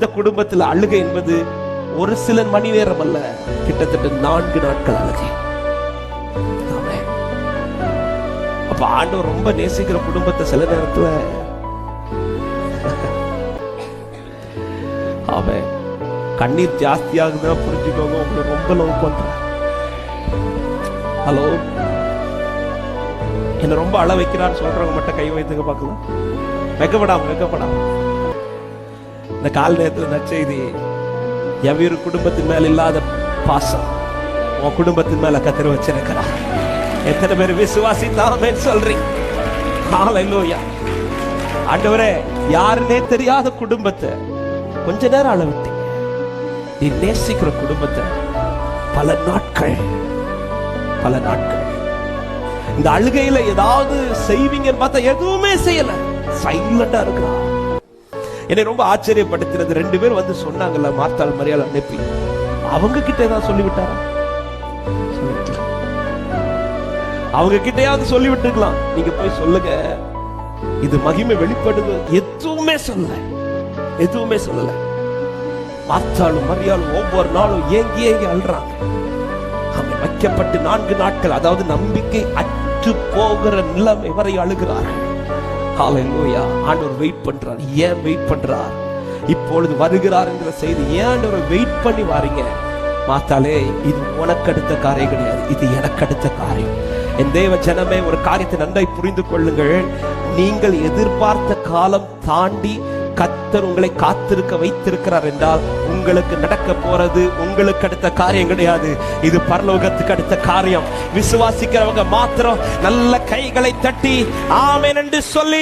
இந்த குடும்பத்தில் அழுகை என்பது ஒரு சில மணி நேரம் அல்ல, கிட்டத்தட்ட 4 நாட்கள் அழுகை. அப்ப ஆண்டவர் ரொம்ப நேசிக்கிற குடும்பத்தை சில நேரத்துல அவன் கண்ணீர் ஜாஸ்தியாகுதுன்னா புரிஞ்சுக்கோங்க, உங்களை ரொம்ப லவ் பண்ற. ஹலோ, என்ன ரொம்ப அழ வைக்கிறான்னு சொல்றவங்க மட்டும் கை வைத்துங்க பார்க்கலாம். வெக்கப்படாம இந்த கால நேரத்தில் நற்செய்தி, எவ்வொரு குடும்பத்தின் மேல இல்லாத பாசம் உன் குடும்பத்தின் மேல கத்தர் வச்சிருக்கிறார். எத்தனை பேர் விசுவாசித்தாமே சொல்றீங்க? ஹல்லேலூயா. ஆண்டவரே, யாருன்னே தெரியாத குடும்பத்தை கொஞ்ச நேரம் அழ விட்டீங்க. நீ நேசிக்கிற குடும்பத்தை பல நாட்கள் இந்த அழுகையில ஏதாவது செய்வீங்கன்னு பார்த்தா எதுவுமே செய்யல, சைலண்டா இருக்கிறார். என்னை ரொம்ப ஆச்சரியப்படுத்தினது, 2 பேர் வந்து சொன்னாங்கல்ல, மார்த்தாள் மரியாள் அனுப்பி, அவங்க கிட்ட ஏதாவது சொல்லிவிட்டாரா? அவங்க கிட்டையாவது சொல்லிவிட்டுருக்கலாம். நீங்க போய் சொல்லுங்க, இது மகிமை வெளிப்படுது. எதுவுமே சொல்லல. மார்த்தாளும் மரியாளும் ஒவ்வொரு நாளும் ஏங்கி அழுறாங்க. அவன் வைக்கப்பட்டு 4 நாட்கள், அதாவது நம்பிக்கை அற்று போகிற நிலைமை வரை அழுகிறார்கள். ஹல்லேலூயா. ஆண்டவர் வெயிட் பண்றார். ஏன் வெயிட் பண்றார்? இப்பொழுது வருகிறார் என்கிற செய்தி. ஏன் ஆண்டவர் வெயிட் பண்ணி வாரீங்க? மாத்தாளே, இது உனக்கு அடுத்த காரியம் கிடையாது, இது எனக்கு அடுத்த காரியம். என் தேவ ஜனமே, ஒரு காரியத்தை நன்றாய் புரிந்து கொள்ளுங்கள். நீங்கள் எதிர்பார்த்த காலம் தாண்டி கர்த்தர் உங்களை காத்திருக்க வைத்திருக்கிறார் என்றால், உங்களுக்கு நடக்க போறது உங்களுக்கு அடுத்த காரியம் கிடையாது, இது பரலோகத்துக்கு அடுத்த காரியம். விசுவாசிக்கிறவங்க மாத்திரம் நல்ல கைகளை தட்டி ஆமென் என்று சொல்லி